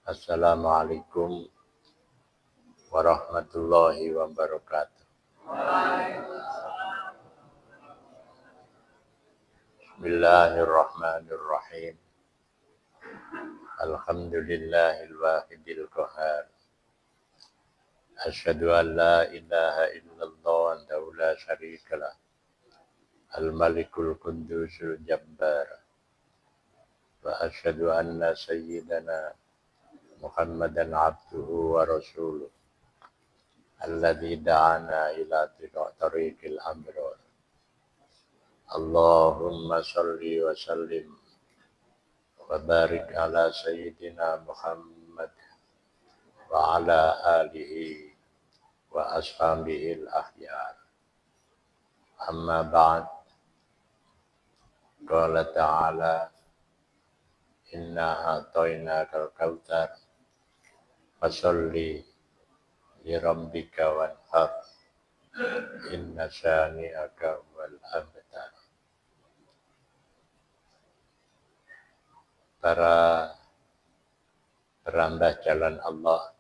Assalamualaikum warahmatullahi wabarakatuh. Bismillahirrahmanirrahim. Alhamdulillahil wahidil qahar. Asyhadu an la ilaha illallah wa la syarikalah. Al-Malikul Qudusul Jabbar. Wa asyhadu anna sayyidana Muhammadan abduhu wa rasuluh. Alladzi da'ana ila tariqil abrar. Allahumma salli wa sallim wa barik ala sayyidina Muhammad wa ala alihi wa ashabihi al-akhyar. Amma ba'd. Qala ta'ala inna a'tainakal kautsar fasalli li rabbika wanhar inna syani'aka wal abtar. Para perambah jalan Allah,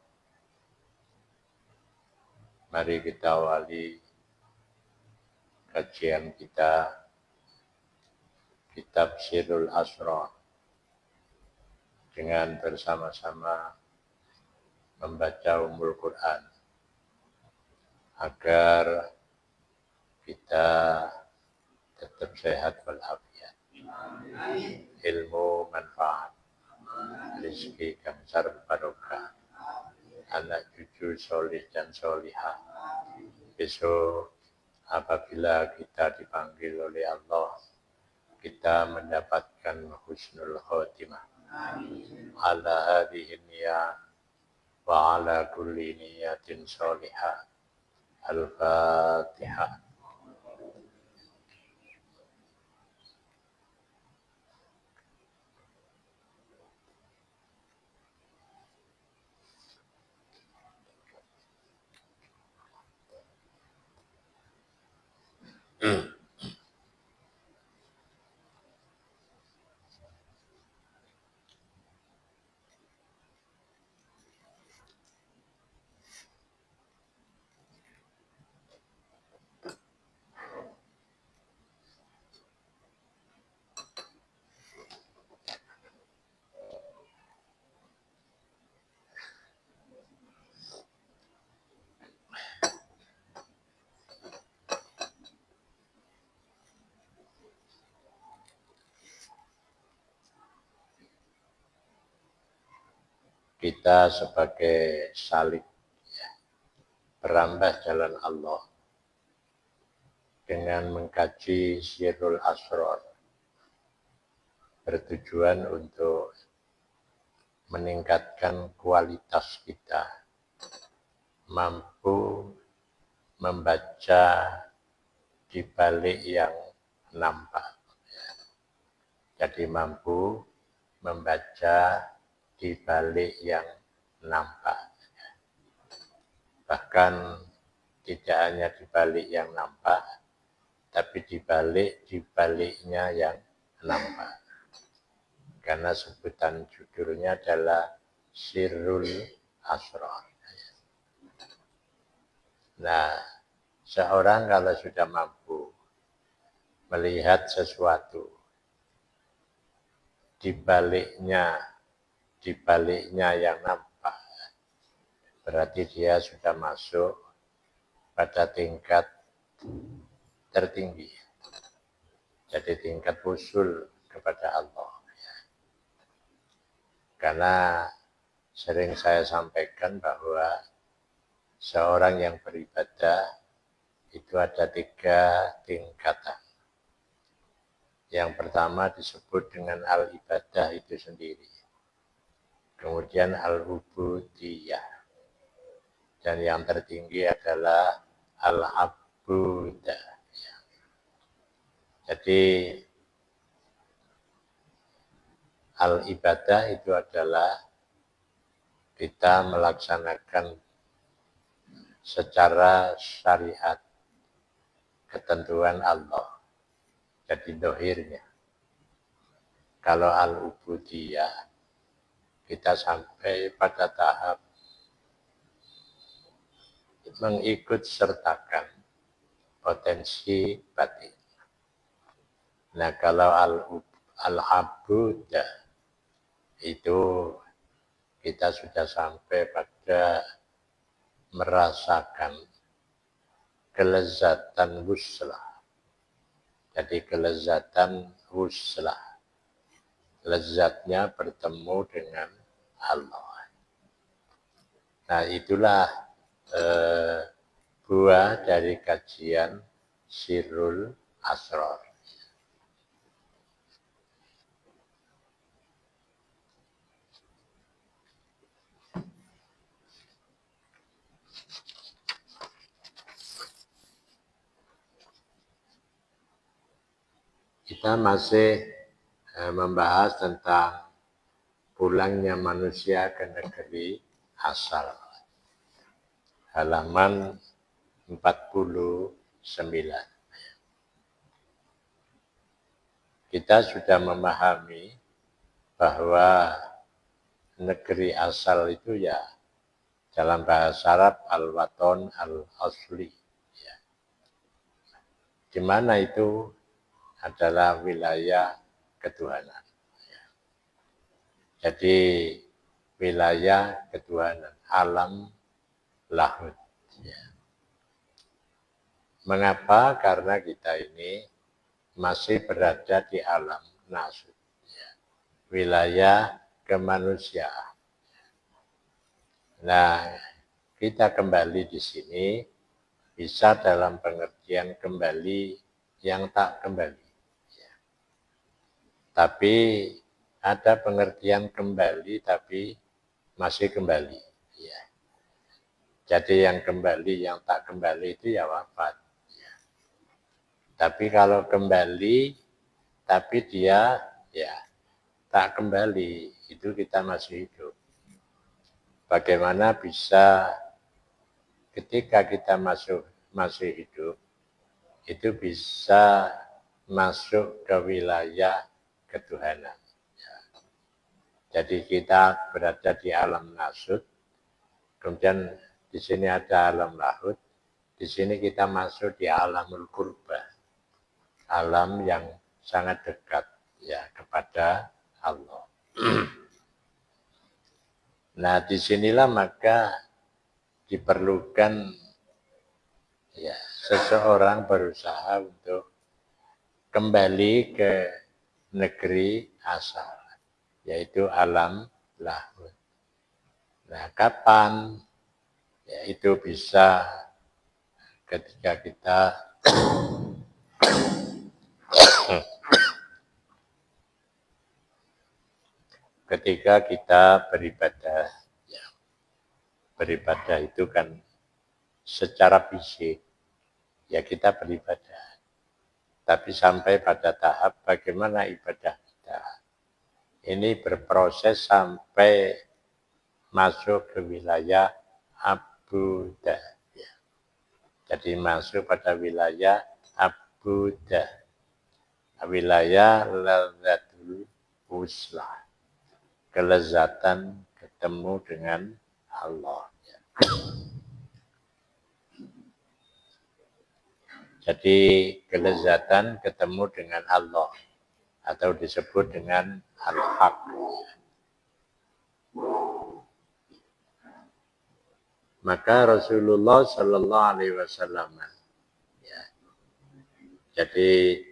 mari kita awali kajian kita kitab Sirrul Asrar dengan bersama-sama membaca Ummul Quran agar kita tetap sehat walafiat, ilmu manfaat, rezeki kansar barokah, anak cucu solih dan solihah. Besok apabila kita dipanggil oleh Allah, kita mendapatkan husnul khotimah. Ala hadhihi niyah wa ala kulli niyatin solihah. Al-Fatihah. Kita sebagai salik, perambah jalan Allah, dengan mengkaji Sirrul Asrar bertujuan untuk meningkatkan kualitas kita, mampu membaca di balik yang nampak. Jadi mampu membaca di balik yang nampak. Bahkan tidak hanya di balik yang nampak, tapi di baliknya yang nampak. Karena sebutan judulnya adalah Sirrul Asrar. Nah, seorang kalau sudah mampu melihat sesuatu di baliknya yang nampak, berarti dia sudah masuk pada tingkat tertinggi. Jadi tingkat usul kepada Allah. Karena sering saya sampaikan bahwa seorang yang beribadah itu ada 3 tingkatan. Yang pertama disebut dengan al-ibadah itu sendiri. Kemudian al-ubudiyah. Dan yang tertinggi adalah al-abudah. Jadi al-ibadah itu adalah kita melaksanakan secara syariat ketentuan Allah. Jadi dohirnya. Kalau al-ubudiyah kita sampai pada tahap mengikut sertakan potensi batin. Nah, kalau al-abud itu kita sudah sampai pada merasakan kelezatan wuslah. Jadi kelezatan wuslah. Lezatnya bertemu dengan Allah. Nah, itulah buah dari kajian Sirrul Asrar. Kita masih membahas tentang pulangnya manusia ke negeri asal. Halaman 49. Kita sudah memahami bahwa negeri asal itu ya dalam bahasa Arab al-waton al-asli. Ya. Di mana itu adalah wilayah ketuhanan. Ya. Jadi wilayah ketuhanan, alam lahud. Ya. Mengapa? Karena kita ini masih berada di alam nasud. Ya. Wilayah kemanusiaan. Nah, kita kembali di sini bisa dalam pengertian kembali yang tak kembali. Ya. Tapi ada pengertian kembali tapi masih kembali. Ya. Jadi yang kembali, yang tak kembali itu ya wafat. Ya. Tapi kalau kembali, tapi dia ya tak kembali, itu kita masih hidup. Bagaimana bisa ketika kita masih hidup, itu bisa masuk ke wilayah ketuhanan. Ya. Jadi kita berada di alam nasud, kemudian di sini ada alam lahud, di sini kita masuk di alamul qurba, alam yang sangat dekat ya kepada Allah. Nah, disinilah maka diperlukan ya seseorang berusaha untuk kembali ke negeri asal, yaitu alam lahud. Nah, kapan? Ya, itu bisa ketika kita beribadah. Ya, beribadah itu kan secara fisik, ya kita beribadah. Tapi sampai pada tahap bagaimana ibadah kita. Ini berproses sampai masuk ke wilayah abudah. Ya. Jadi masuk pada wilayah abudah. Wilayah lazzatul wuslah. Kelezatan ketemu dengan Allah. Ya. Jadi kelezatan ketemu dengan Allah atau disebut dengan al-haq. Maka Rasulullah Shallallahu Alaihi Wasallam, ya, jadi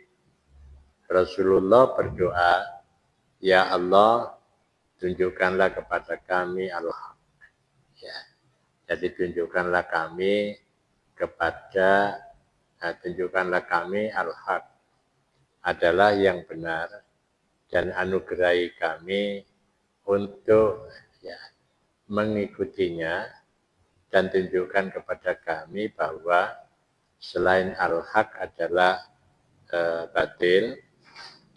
Rasulullah berdoa, ya Allah, tunjukkanlah kepada kami al-haq. Ya, jadi tunjukkanlah kami al-haq adalah yang benar dan anugerahi kami untuk ya mengikutinya dan tunjukkan kepada kami bahwa selain al-haq adalah batil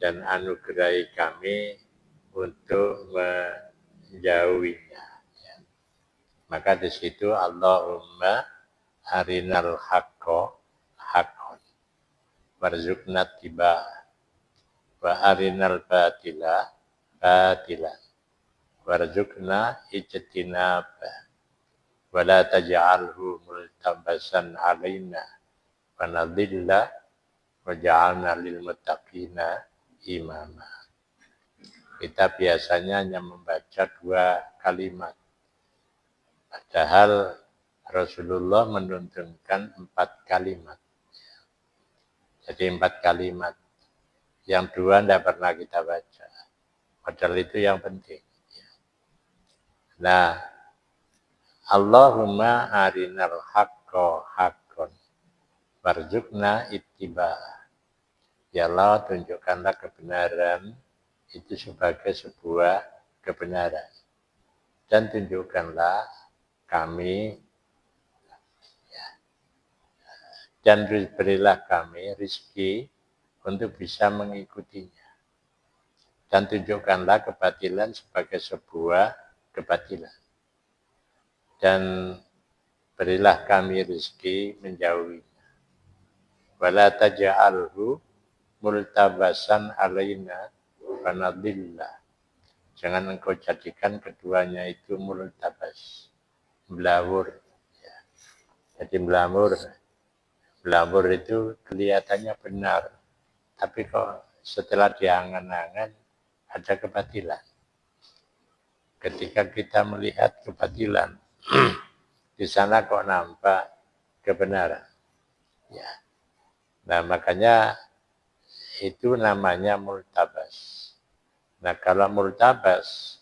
dan anugerahi kami untuk menjauhinya. Ya. Maka di situ Allahumma arinal haqqo haqqon warzuqna tiba'ah wa arinal batila batilan warzuqna ijtinaba wa la taj'alhu multabasan alaina wa nadilla wa ja'alna lil muttaqina imama. Kita biasanya hanya membaca 2 kalimat. Padahal Rasulullah menuntunkan 4 kalimat. Jadi 4 kalimat. Yang 2 tidak pernah kita baca. Padahal itu yang penting. Nah, Allahumma arinal haqqo haqqon warzuqna ittiba'ah. Ya Allah, tunjukkanlah kebenaran itu sebagai sebuah kebenaran. Dan tunjukkanlah kami, dan berilah kami rizki untuk bisa mengikutinya. Dan tunjukkanlah kebatilan sebagai sebuah kebatilan. Dan berilah kami rizki menjauhinya. Wala taj'alhu multabasan alaina wa nadillah. Jangan engkau jadikan keduanya itu multabas, melawur. Ya. Jadi melawur itu kelihatannya benar, tapi kok setelah diangan-angan ada kebatilan. Ketika kita melihat kebatilan, di sana kok nampak kebenaran. Ya. Nah, makanya itu namanya multabas. Nah, kalau multabas,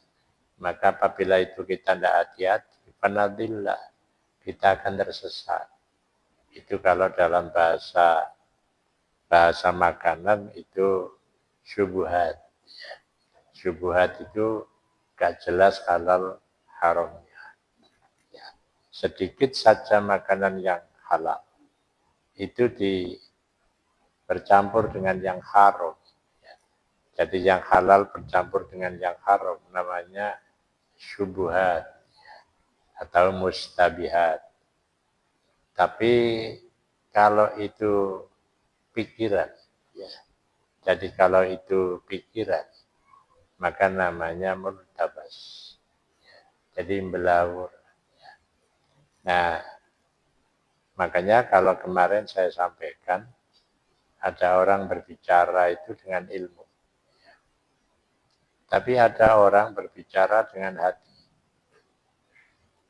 maka apabila itu kita tidak hati-hati, fanadillah, kita akan tersesat. Itu kalau dalam bahasa makanan itu syubhat. Syubhat itu gak jelas halal haramnya. Ya. Sedikit saja makanan yang halal itu bercampur dengan yang haram. Jadi yang halal bercampur dengan yang haram namanya syubhat atau mustabihat. Tapi kalau itu pikiran, ya. Jadi kalau itu pikiran, maka namanya multabas. Ya. Jadi melawur. Ya. Nah, makanya kalau kemarin saya sampaikan, ada orang berbicara itu dengan ilmu. Tapi ada orang berbicara dengan hati.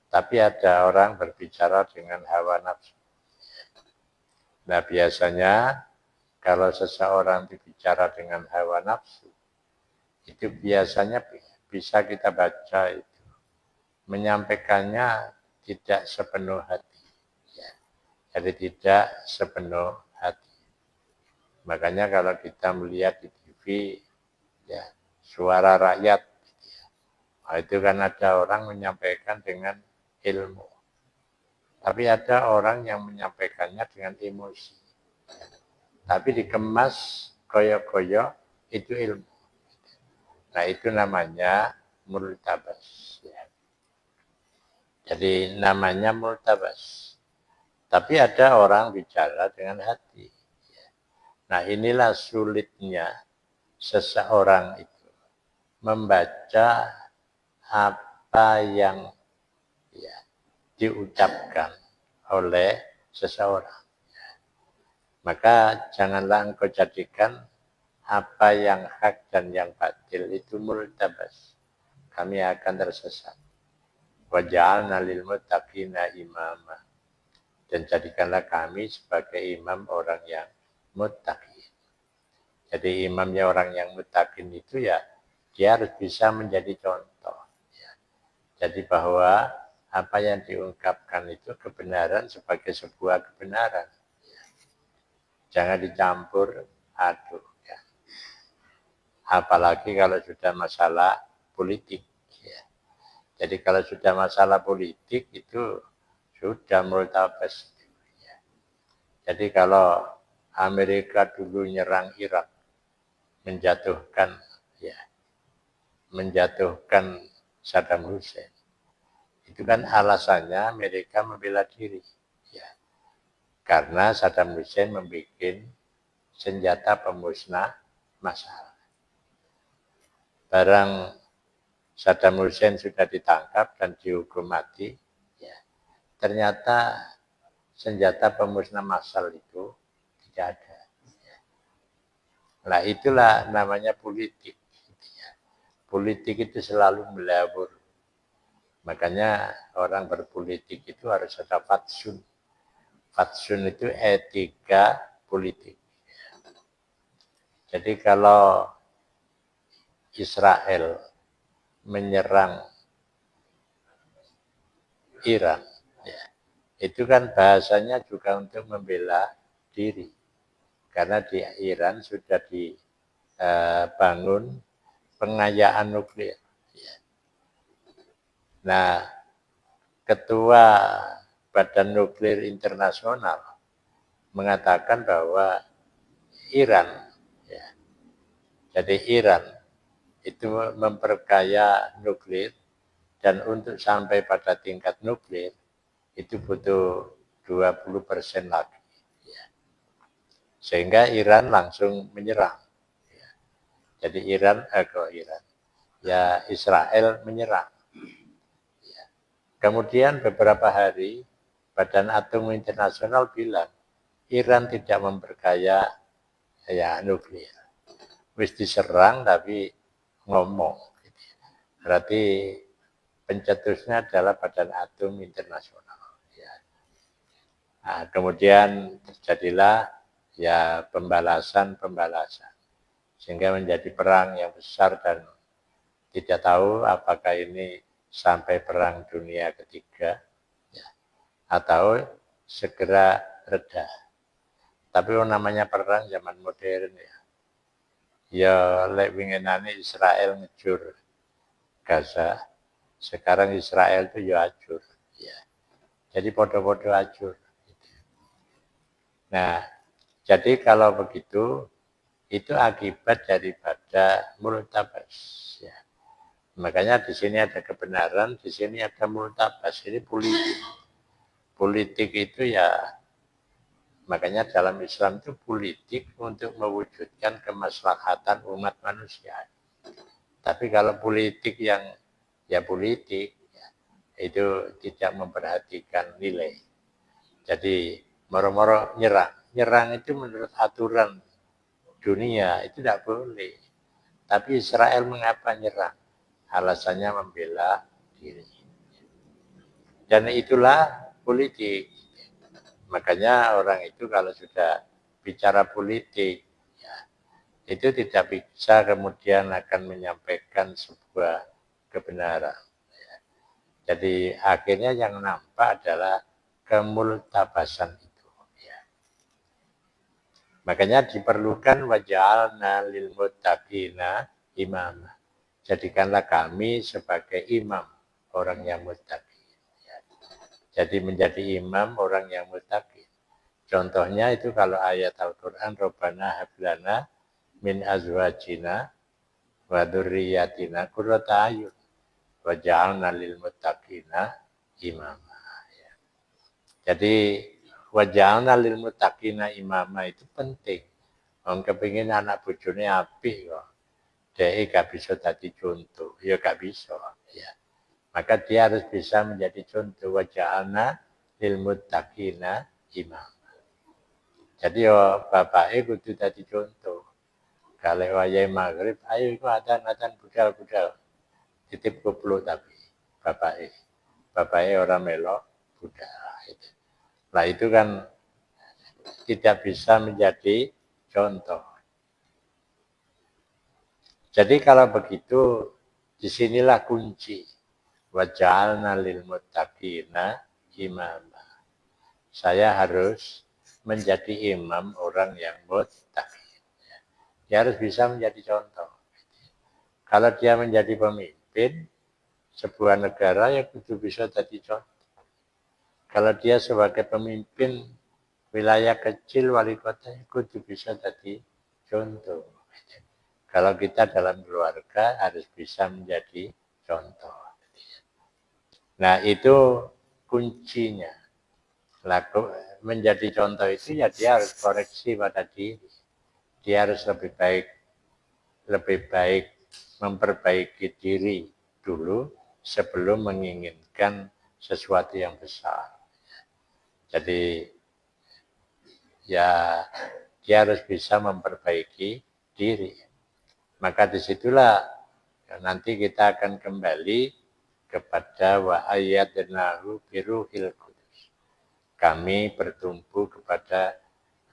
Tapi ada orang berbicara dengan hawa nafsu. Nah, biasanya kalau seseorang berbicara dengan hawa nafsu, itu biasanya bisa kita baca itu. Menyampaikannya tidak sepenuh hati. Ya. Jadi tidak sepenuh hati. Makanya kalau kita melihat di TV, ya, suara rakyat, nah, itu kan ada orang menyampaikan dengan ilmu. Tapi ada orang yang menyampaikannya dengan emosi. Tapi dikemas koyo-koyo itu ilmu. Nah, itu namanya multabas. Ya. Jadi namanya multabas. Tapi ada orang bicara dengan hati. Nah, inilah sulitnya seseorang itu membaca apa yang diucapkan oleh seseorang. Maka janganlah engkau jadikan apa yang hak dan yang batil itu multabas. Kami akan tersesat. Wa ja'alna lil muttaqina imama. Dan jadikanlah kami sebagai imam orang yang muttaqin. Jadi imamnya orang yang muttaqin itu ya, dia harus bisa menjadi contoh. Ya. Jadi bahwa apa yang diungkapkan itu kebenaran sebagai sebuah kebenaran. Ya. Jangan dicampur aduk. Ya. Apalagi kalau sudah masalah politik. Ya. Jadi kalau sudah masalah politik itu sudah multabas. Ya. Jadi kalau Amerika dulu nyerang Irak, menjatuhkan Saddam Hussein. Itu kan alasannya Amerika membela diri. Ya. Karena Saddam Hussein membuat senjata pemusnah massal. Barang Saddam Hussein sudah ditangkap dan dihukum mati, ya, ternyata senjata pemusnah massal itu tidak ada. Nah itulah namanya politik. Politik itu selalu melabur. Makanya orang berpolitik itu harus ada fatsun. Fatsun itu etika politik. Jadi kalau Israel menyerang Iran, ya, itu kan bahasanya juga untuk membela diri. Karena di Iran sudah dibangun pengayaan nuklir. Nah, Ketua Badan Nuklir Internasional mengatakan bahwa Iran, ya, jadi Iran itu memperkaya nuklir dan untuk sampai pada tingkat nuklir itu butuh 20% lagi. Ya. Sehingga Iran langsung menyerang. Ya. Jadi Israel menyerang. Ya. Kemudian beberapa hari Badan Atom Internasional bilang Iran tidak memperkaya nuklir. Wis diserang tapi ngomong. Berarti pencetusnya adalah Badan Atom Internasional. Ya. Nah, kemudian terjadilah pembalasan, sehingga menjadi perang yang besar dan tidak tahu apakah ini sampai perang dunia ketiga ya, atau segera reda. Tapi namanya perang zaman modern ya lek winginane Israel ngejur Gaza, sekarang Israel itu ya hancur. Ya. Jadi podo-podo hancur. Nah, jadi kalau begitu, itu akibat daripada multabas. Ya. Makanya di sini ada kebenaran, di sini ada multabas. Ini politik. Politik itu makanya dalam Islam itu politik untuk mewujudkan kemaslahatan umat manusia. Tapi kalau politik yang politik, itu tidak memperhatikan nilai. Jadi moro-moro nyerang. Nyerang itu menurut aturan dunia itu tidak boleh. Tapi Israel mengapa nyerang? Alasannya membela diri. Dan itulah politik. Makanya orang itu kalau sudah bicara politik, itu tidak bisa kemudian akan menyampaikan sebuah kebenaran. Jadi akhirnya yang nampak adalah kemultabasan itu. Ya. Makanya diperlukan waj'alna lil muttaqina imama. Jadikanlah kami sebagai imam orang yang muttaqin. Ya. Jadi menjadi imam orang yang muttaqin. Contohnya itu kalau ayat Al-Quran Rabbana hablana min azwajina wa dzurriyyatina qurrata a'yun waj'alna lil muttaqina imama. Ya. Jadi waj'alna lil muttaqina imama itu penting. Wong kepengin anak bojone apik kok. Dhek gak bisa dadi contoh, ya gak bisa, ya. Maka dia harus bisa menjadi contoh waj'alna lil muttaqina imama. Jadi bapake kudu dadi contoh. Kalau wayahe maghrib, ayo iku adzan budal. Titip koplo tapi bapake orang melok budal. Nah itu kan tidak bisa menjadi contoh. Jadi kalau begitu, disinilah kunci. Waj'alna lil muttaqina imama. Saya harus menjadi imam orang yang muttaqin. Dia harus bisa menjadi contoh. Kalau dia menjadi pemimpin sebuah negara, ya kudu bisa jadi contoh. Kalau dia sebagai pemimpin wilayah kecil wali kota, kudu bisa jadi contoh. Kalau kita dalam keluarga harus bisa menjadi contoh. Nah itu kuncinya. Menjadi contoh itu ya dia harus koreksi pada diri. Dia harus lebih baik memperbaiki diri dulu sebelum menginginkan sesuatu yang besar. Jadi ya dia harus bisa memperbaiki diri. Maka disitulah nanti kita akan kembali kepada wa ayyadnahu biruhil qudus. Kami bertumpu kepada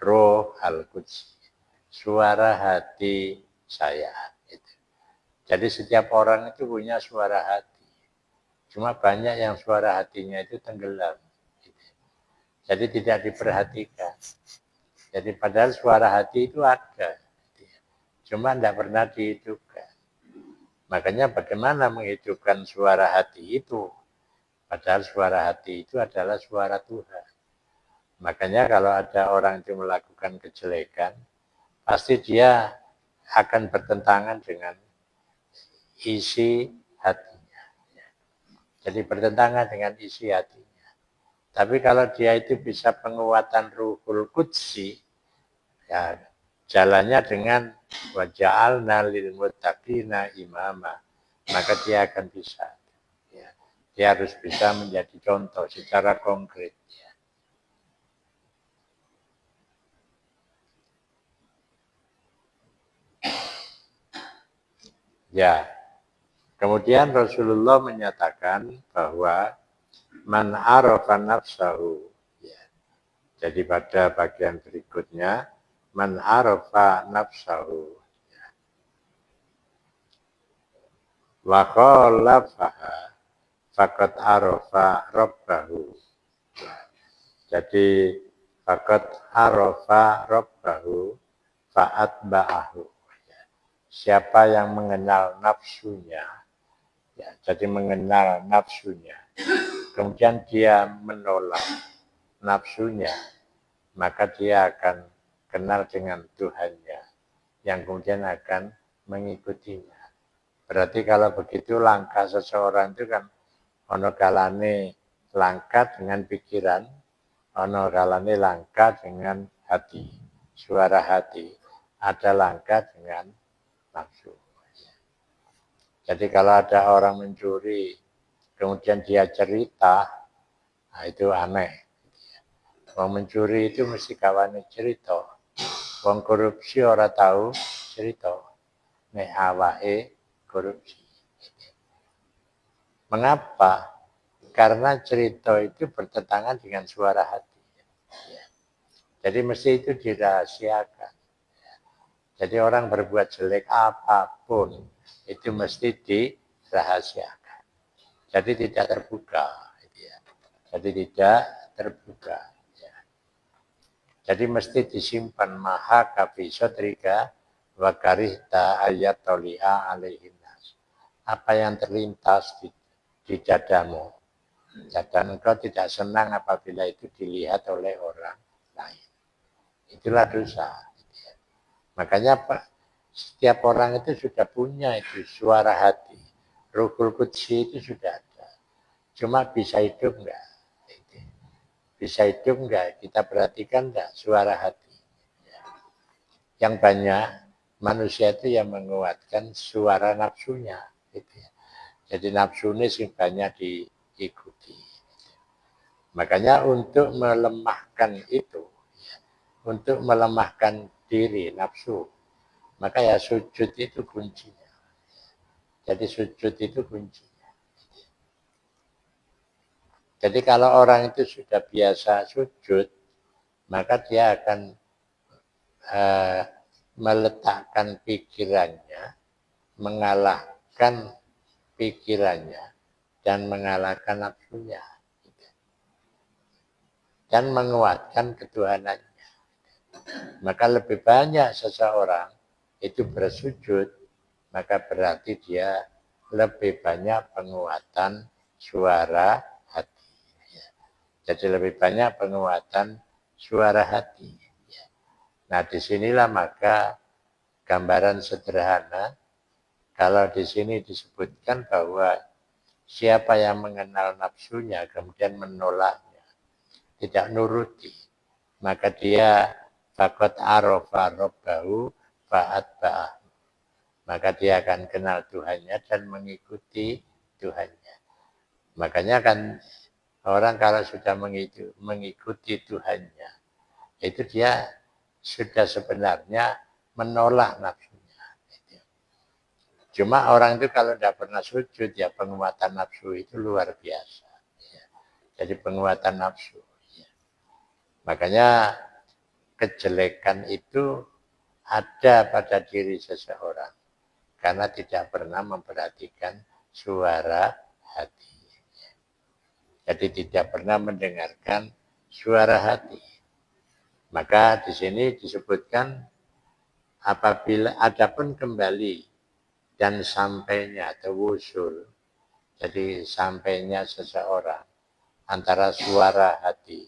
Roh Al-Qudus, suara hati saya. Jadi setiap orang itu punya suara hati. Cuma banyak yang suara hatinya itu tenggelam. Jadi tidak diperhatikan. Jadi padahal suara hati itu ada. Cuma tidak pernah dihidupkan. Makanya bagaimana menghidupkan suara hati itu? Padahal suara hati itu adalah suara Tuhan. Makanya kalau ada orang itu melakukan kejelekan, pasti dia akan bertentangan dengan isi hatinya. Jadi bertentangan dengan isi hatinya. Tapi kalau dia itu bisa penguatan Ruhul Qudsi, ya jalannya dengan wa ja'alna lil muttaqina imama, maka dia akan bisa. Ya, dia harus bisa menjadi contoh secara konkret. Ya, kemudian Rasulullah menyatakan bahwa man arafa nafsahu. Ya. Jadi pada bagian berikutnya, man arafa nafsahu. Ya. Wa khalafaha faqad arafa rabbahu. Ya. Jadi faqad arafa rabbahu fa'atba'ahu. Siapa yang mengenal nafsunya, ya, jadi mengenal nafsunya, kemudian dia menolak nafsunya, maka dia akan kenal dengan Tuhannya, yang kemudian akan mengikutinya. Berarti kalau begitu langkah seseorang itu kan ono kalane langkah dengan pikiran, ono kalane langkah dengan hati, suara hati, ada langkah dengan nafsu. Jadi kalau ada orang mencuri, kemudian dia cerita, nah itu aneh. Wong mencuri itu mesti kawane cerita. Wong korupsi ora tahu cerita. Nek awake korupsi. Mengapa? Karena cerita itu bertentangan dengan suara hati. Jadi mesti itu dirahasiakan. Jadi orang berbuat jelek apapun itu mesti dirahasiakan. Jadi tidak terbuka. Jadi tidak terbuka. Jadi mesti disimpan maha kafi sotrika wa karihta ayat toli'a alaihinnas. Apa yang terlintas di dadamu. Dan engkau tidak senang apabila itu dilihat oleh orang lain. Itulah dosa. Makanya setiap orang itu sudah punya itu suara hati. Ruhul Qudsi itu sudah ada. Cuma bisa hidup enggak? Bisa hidup enggak? Kita perhatikan enggak suara hati. Yang banyak manusia itu yang menguatkan suara nafsunya. Jadi nafsu ini banyak diikuti. Makanya untuk melemahkan itu, untuk melemahkan diri nafsu, maka ya sujud itu kuncinya. Jadi sujud itu kuncinya. Jadi kalau orang itu sudah biasa sujud, maka dia akan meletakkan pikirannya, mengalahkan pikirannya, dan mengalahkan nafsunya. Dan menguatkan ketuhanannya. Maka lebih banyak seseorang itu bersujud, maka berarti dia lebih banyak penguatan suara hati. Jadi lebih banyak penguatan suara hati. Nah, disinilah maka gambaran sederhana, kalau di sini disebutkan bahwa siapa yang mengenal nafsunya, kemudian menolaknya, tidak nuruti, maka dia faqad arafa rabbahu fa'atba'ah. Maka dia akan kenal Tuhannya dan mengikuti Tuhannya. Makanya kan orang kalau sudah mengikuti Tuhannya, itu dia sudah sebenarnya menolak nafsunya. Cuma orang itu kalau tidak pernah sujud, ya penguatan nafsu itu luar biasa. Jadi penguatan nafsu. Makanya kejelekan itu ada pada diri seseorang karena tidak pernah memperhatikan suara hati. Jadi tidak pernah mendengarkan suara hati. Maka di sini disebutkan apabila adapun kembali dan sampainya atau wusul, jadi sampainya seseorang antara suara hati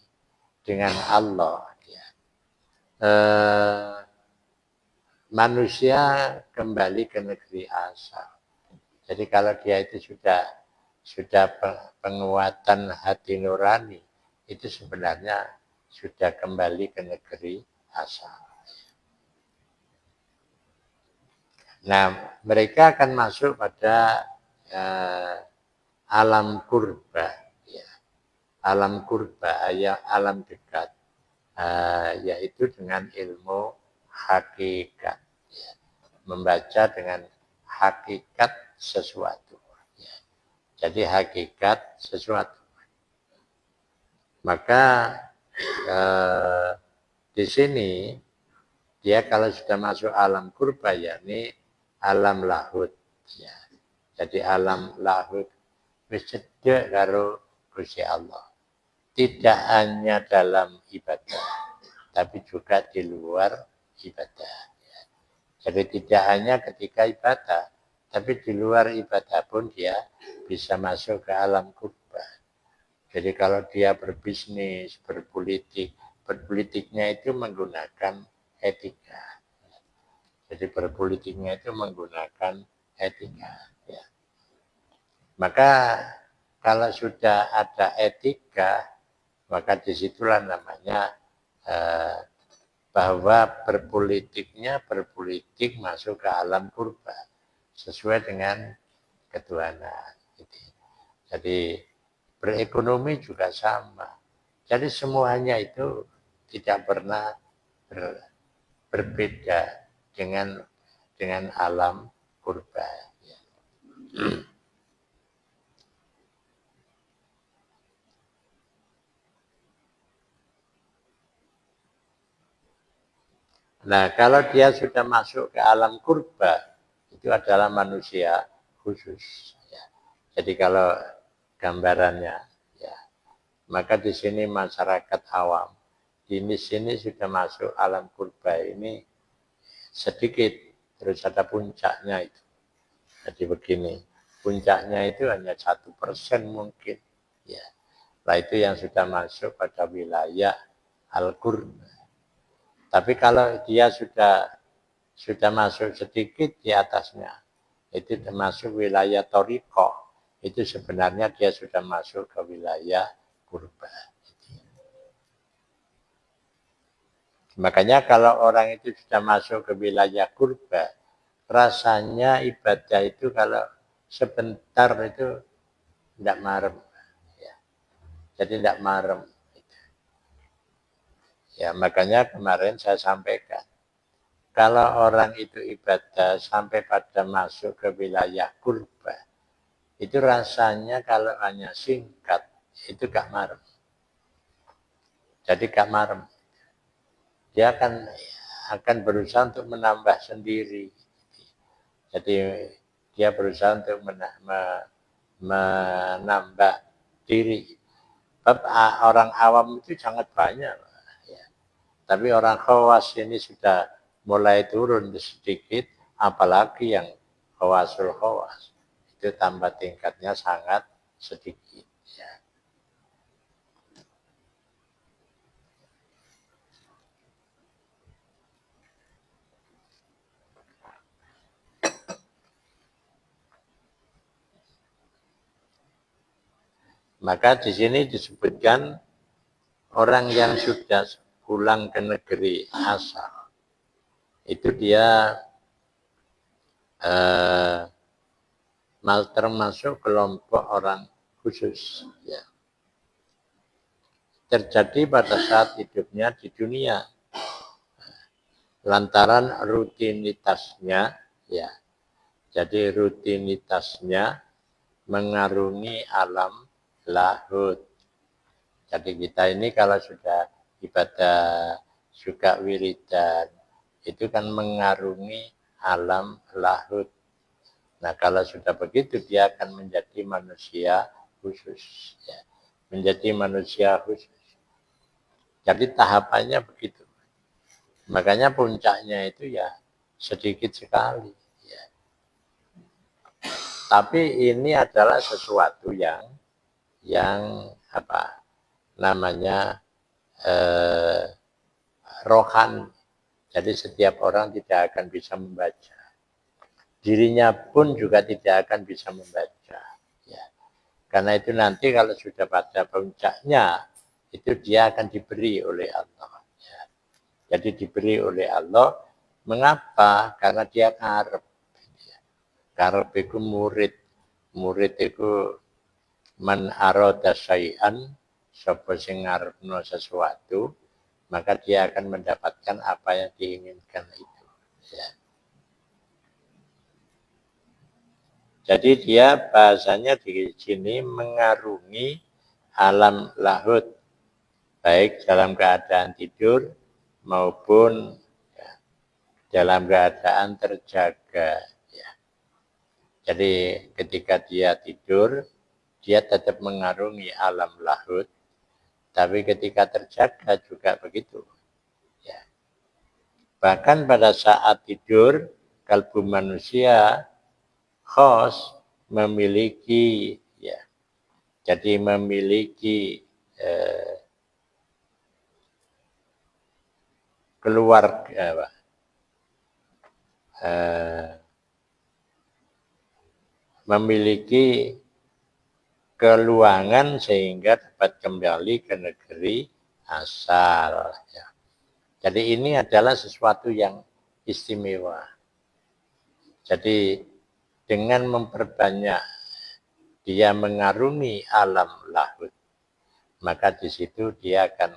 dengan Allah, manusia kembali ke negeri asal. Jadi kalau dia itu sudah penguatan hati nurani, itu sebenarnya sudah kembali ke negeri asal. Nah, mereka akan masuk pada alam kurba, ya. Alam kurba, ya, alam dekat, yaitu dengan ilmu hakikat, ya. Membaca dengan hakikat sesuatu, ya. Jadi hakikat sesuatu. Maka di sini dia kalau sudah masuk alam kurba, yakni alam lahud, ya. Jadi alam lahud wis cedhek karo Gusti Allah. Tidak hanya dalam ibadah, tapi juga di luar ibadah. Jadi tidak hanya ketika ibadah, tapi di luar ibadah pun dia bisa masuk ke alam kurba. Jadi kalau dia berbisnis, berpolitiknya itu menggunakan etika. Jadi berpolitiknya itu menggunakan etika. Ya. Maka kalau sudah ada etika, maka disitulah namanya bahwa berpolitik masuk ke alam kurba sesuai dengan ketuhanan. Jadi berekonomi juga sama. Jadi semuanya itu tidak pernah berbeda dengan alam kurba. Nah, kalau dia sudah masuk ke alam kurba, itu adalah manusia khusus. Ya. Jadi kalau gambarannya, ya, maka di sini masyarakat awam, di sini sudah masuk alam kurba ini sedikit, terus ada puncaknya itu. Jadi begini, puncaknya itu hanya 1% mungkin. Ya. Nah itu yang sudah masuk pada wilayah al-kurba. Tapi kalau dia sudah masuk sedikit di atasnya, itu termasuk wilayah toriko, itu sebenarnya dia sudah masuk ke wilayah kurba. Makanya kalau orang itu sudah masuk ke wilayah kurba, rasanya ibadah itu kalau sebentar itu tidak marem. Ya. Jadi tidak marem. Ya, makanya kemarin saya sampaikan, kalau orang itu ibadah sampai pada masuk ke wilayah kurba, itu rasanya kalau hanya singkat, itu gak marem. Jadi gak marem. Dia akan berusaha untuk menambah sendiri. Jadi dia berusaha untuk menambah diri. Orang awam itu sangat banyak. Tapi orang khawas ini sudah mulai turun sedikit, apalagi yang khawasul khawas. Itu tambah tingkatnya sangat sedikit. Ya. Maka di sini disebutkan orang yang sudah pulang ke negeri asal, itu dia termasuk kelompok orang khusus. Ya. Terjadi pada saat hidupnya di dunia. Lantaran rutinitasnya, ya. Jadi rutinitasnya mengarungi alam lahut. Jadi kita ini kalau sudah ibadah, suka wiridan, itu kan mengarungi alam lahut. Nah, kalau sudah begitu, dia akan menjadi manusia khusus. Ya. Menjadi manusia khusus. Jadi tahapannya begitu. Makanya puncaknya itu ya sedikit sekali. Ya. Tapi ini adalah sesuatu yang apa namanya rohani. Jadi setiap orang tidak akan bisa membaca. Dirinya pun juga tidak akan bisa membaca. Ya. Karena itu nanti kalau sudah pada puncaknya, itu dia akan diberi oleh Allah. Ya. Jadi diberi oleh Allah. Mengapa? Karena dia karep. Ya. Karep itu murid. Murid itu man arada syai'an, sapa sing ngarepno sesuatu, maka dia akan mendapatkan apa yang diinginkan itu. Ya. Jadi dia bahasanya di sini mengarungi alam lahut, baik dalam keadaan tidur maupun ya, dalam keadaan terjaga. Ya. Jadi ketika dia tidur, dia tetap mengarungi alam lahut, tapi ketika terjaga juga begitu. Ya. Bahkan pada saat tidur, kalbu manusia khos memiliki ya, jadi memiliki keluarga memiliki keluangan sehingga dapat kembali ke negeri asal. Ya. Jadi ini adalah sesuatu yang istimewa. Jadi dengan memperbanyak dia mengarungi alam lahut, maka di situ dia akan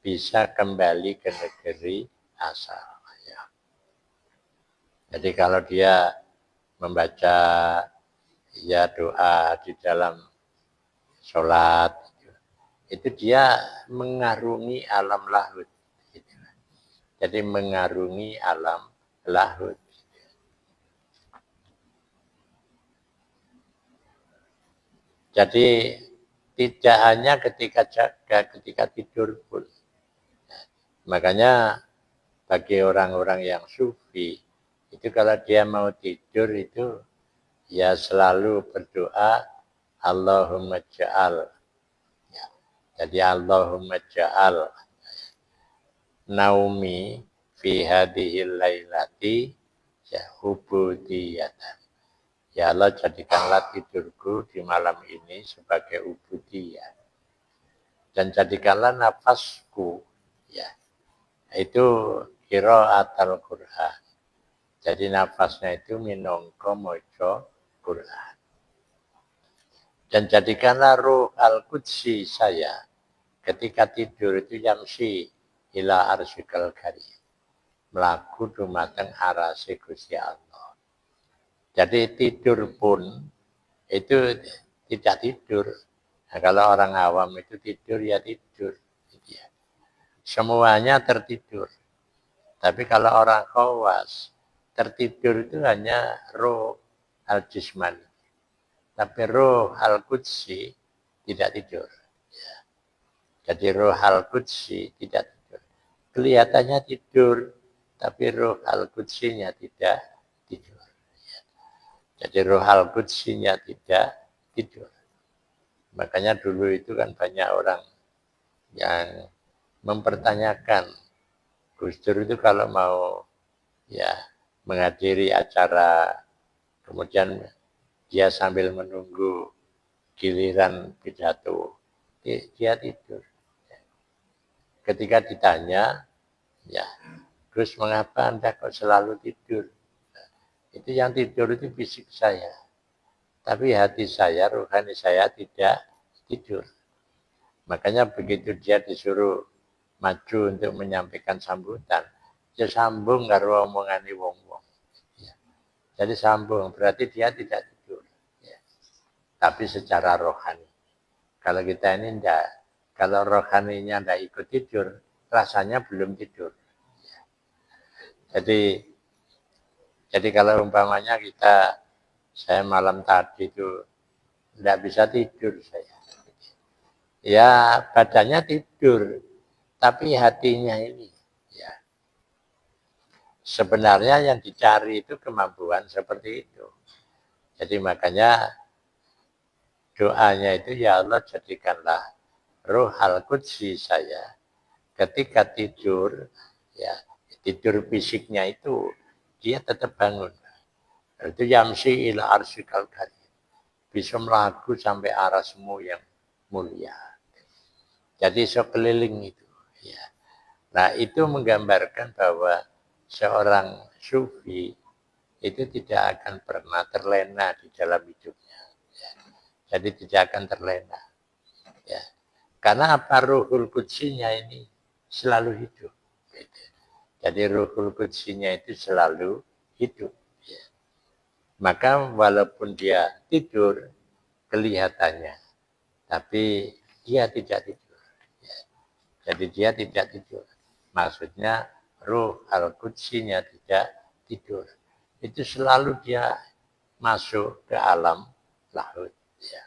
bisa kembali ke negeri asal. Ya. Jadi kalau dia membaca ya doa di dalam sholat, itu dia mengarungi alam lahut. Jadi mengarungi alam lahut. Jadi tidak hanya ketika jaga, ketika tidur pun. Makanya bagi orang-orang yang sufi, itu kalau dia mau tidur itu ya selalu berdoa Allahumma ja'al. Ya. Jadi Allahumma ja'al naumi fi hadhil lailati ya ubudiyatan. Ya Allah, jadikanlah tidurku di malam ini sebagai ubudiyah. Dan jadikanlah nafasku, ya, itu qiraatul Al-Qur'an. Jadi nafasnya itu minangka maca Qur'an. Dan jadikanlah ruh al-qudsi saya ketika tidur itu yamsi ila arsyikal karim. Melaku dumateng arase Gusti Allah. Jadi tidur pun itu tidak tidur. Nah, kalau orang awam itu tidur ya tidur. Semuanya tertidur. Tapi kalau orang khawas, tertidur itu hanya roh al-jismani. Tapi roh al-qudsi tidak tidur. Ya. Jadi roh al-qudsi tidak tidur. Kelihatannya tidur, tapi roh al-qudsinya tidak tidur. Jadi roh al-qudsinya tidak tidur. Makanya dulu itu kan banyak orang yang mempertanyakan Gus Dur itu kalau mau ya menghadiri acara, kemudian dia sambil menunggu giliran pidato, dia tidur. Ketika ditanya, ya Gus mengapa Anda kok selalu tidur? Itu yang tidur itu fisik saya. tapi hati saya, rohani saya tidak tidur. Makanya begitu dia disuruh maju untuk menyampaikan sambutan, dia sambung karo omongane wong-wong. Ya. Jadi sambung, berarti dia tidak tidur. Ya. Tapi secara rohani. Kalau kita ini enggak, kalau rohaninya enggak ikut tidur, rasanya belum tidur. Ya. Jadi kalau umpamanya saya malam tadi itu enggak bisa tidur saya. Ya badannya tidur, tapi hatinya ini. Ya. Sebenarnya yang dicari itu kemampuan seperti itu. Jadi makanya doanya itu, ya Allah jadikanlah roh al-qudsi saya ketika tidur, ya tidur fisiknya itu dia tetap bangun. Itu yamsi ila arsyikal karim. Bisa melaku sampai arasmu yang mulia. Jadi sekeliling itu. Ya. Nah itu menggambarkan bahwa seorang sufi itu tidak akan pernah terlena di dalam hidupnya. Ya. Jadi tidak akan terlena. Ya. Karena apa? Ruhul Qudsinya ini selalu hidup. Gitu. Jadi Ruhul Qudsinya itu selalu hidup. Ya. Maka walaupun dia tidur kelihatannya, tapi dia tidak tidur. Jadi dia tidak tidur. Maksudnya ruh al-qudsinya tidak tidur. Itu selalu dia masuk ke alam lahut. Ya.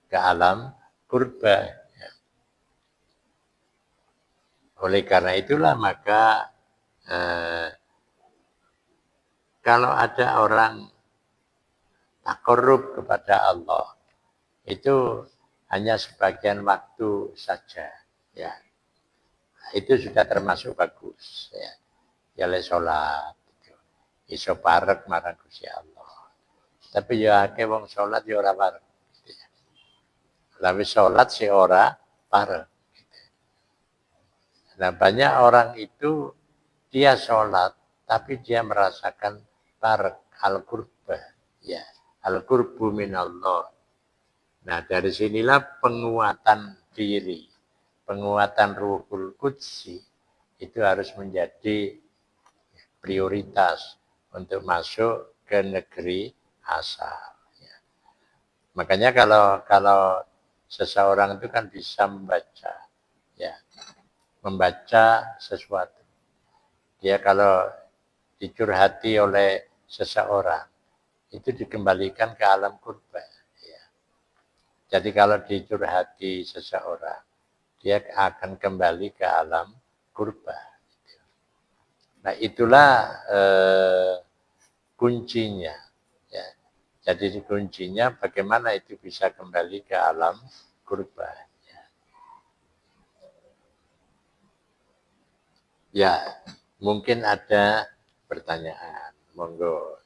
Ke alam purba. Ya. Oleh karena itulah maka kalau ada orang takarrub kepada Allah, itu hanya sebagian waktu saja. Ya. Itu sudah termasuk bagus. Ya. Ya le sholat. Gitu. Iso parek marang Gusti Allah. Tapi ya akeh wong sholat ya ora parek. Gitu ya. Tapi sholat si ora parek. Gitu. Nah banyak orang itu dia sholat tapi dia merasakan parek al-qurba. Ya. Al-qurbu minallah. Nah dari sinilah penguatan diri. Penguatan Ruhul Qudsi itu harus menjadi prioritas untuk masuk ke negeri asal. Ya. Makanya kalau seseorang itu kan bisa membaca, ya, membaca sesuatu. Dia kalau dicurhati oleh seseorang itu dikembalikan ke alam kurba. Ya. Jadi kalau dicurhati seseorang, dia akan kembali ke alam kurba. Nah itulah kuncinya. Ya. Jadi kuncinya bagaimana itu bisa kembali ke alam kurba. Ya, mungkin ada pertanyaan. Monggo.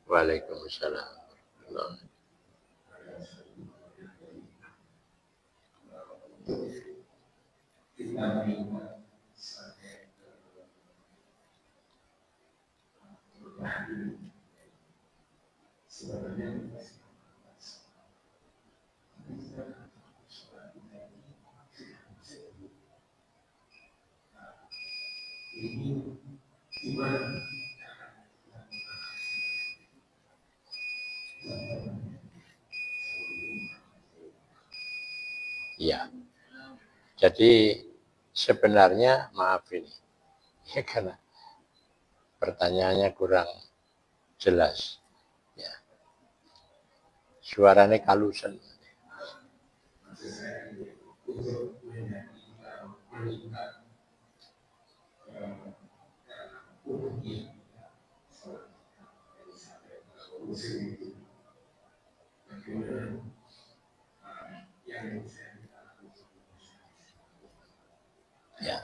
Waalaikumsalam. Ya, jadi sebenarnya maaf ini, ya karena pertanyaannya kurang jelas. Ya. suarane kalusen. Ya.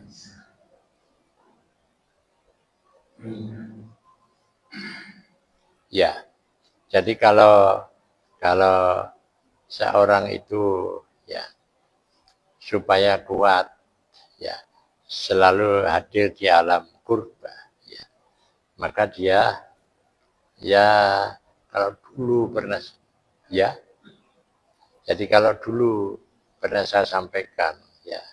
Ya. Jadi kalau seorang itu ya supaya kuat ya selalu hadir di alam kurba ya, maka dia ya kalau dulu pernah ya, jadi kalau dulu pernah saya sampaikan ya,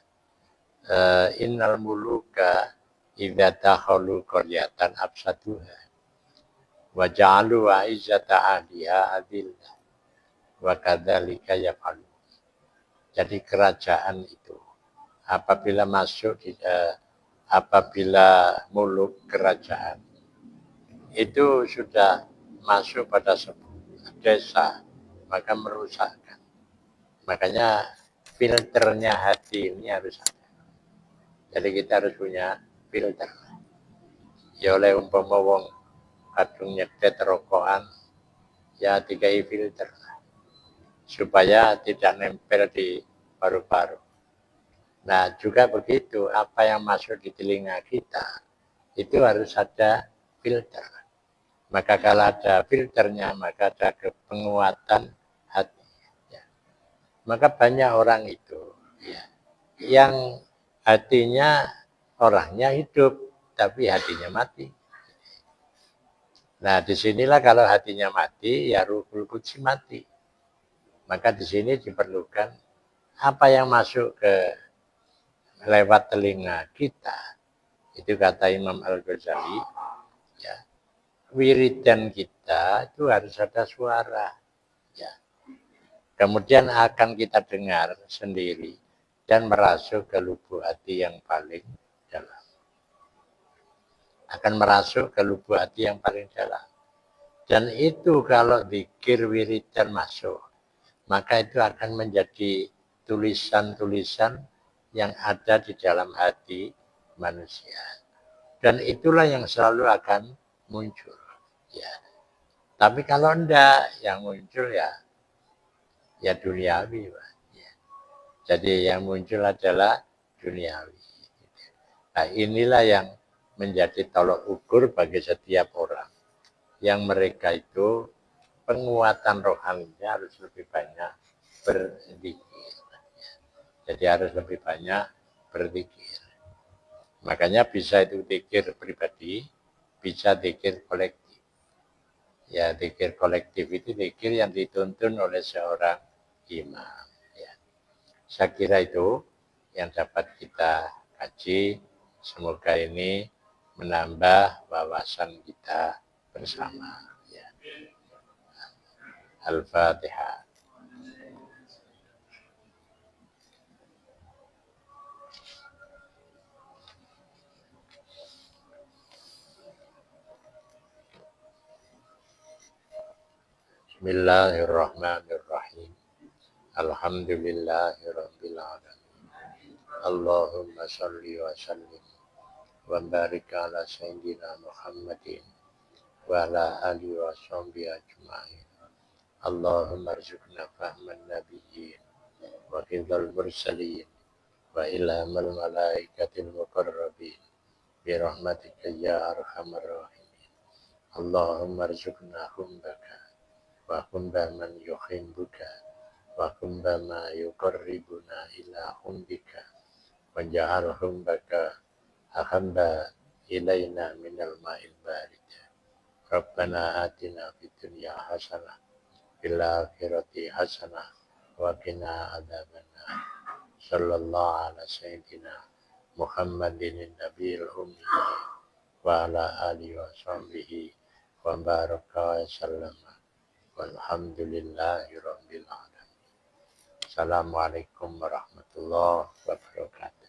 innal muluka idza dakhalu qaryatan afsaduha wa ja'alu a'izzata ahliha adillah wa kadzalika yaf'alu. Jadi kerajaan itu apabila apabila muluk kerajaan itu sudah masuk pada sebuah desa, maka merusakkan. Makanya filternya hati ini harus ada. Jadi kita harus punya filter. Ya oleh umpama wong kadung nyedet rokokan, ya dikai filter supaya tidak nempel di paru-paru. Nah juga begitu, apa yang masuk di telinga kita itu harus ada filter. Maka kalau ada filternya, maka ada penguatan hati. Ya. Maka banyak orang itu ya, yang hatinya orangnya hidup, tapi hatinya mati. Nah disinilah kalau hatinya mati, ya Ruhul Qudus mati. Maka di sini diperlukan apa yang masuk ke lewat telinga kita. Itu kata Imam Al-Ghazali, ya, wiridan kita itu harus ada suara. Ya. Kemudian akan kita dengar sendiri dan merasuk ke lubuk hati yang paling dalam. Akan merasuk ke lubuk hati yang paling dalam. Dan itu kalau zikir wiridan masuk, maka itu akan menjadi tulisan-tulisan yang ada di dalam hati manusia. Dan itulah yang selalu akan muncul. Ya. Tapi kalau enggak, yang muncul ya duniawi. Ya. Jadi yang muncul adalah duniawi. Nah inilah yang menjadi tolok ukur bagi setiap orang. Yang mereka itu penguatan rohaninya harus lebih banyak berzikir. Jadi harus lebih banyak berzikir. Makanya bisa itu zikir pribadi, bisa zikir kolektif. Ya, zikir kolektif itu zikir yang dituntun oleh seorang imam. Ya. Saya kira itu yang dapat kita kaji. Semoga ini menambah wawasan kita bersama. Ya. Al-Fatihah. Bismillahirrahmanirrahim. Alhamdulillahirabbil alamin. Allahumma shalli wa sallim wa barik ala sayyidina Muhammadin wa ala alihi wa sahbihi ajma'in. Allahumma arzuqna fahman nabiyyin wa hifdzal mursalin wa ilhamal malaikatil muqarrabin bi rahmatika ya arhamar rahimin. Allahumma arzuqna humbaka wa humba man yuhibbuka wa humba ma yuqarribuna ila humbika wa ja'al humbaka ahabba ilaina minal ma'il barid. Rabbana atina fid dunya hasanah fil akhirati hasanah wa qina adzabannar. Sallallahu ala sayyidina Muhammadin nabiyil ummi wa ala alihi wa sahbihi wa baraka wa sallama. Walhamdulillahi rabbil alamin. Assalamualaikum warahmatullahi wabarakatuh.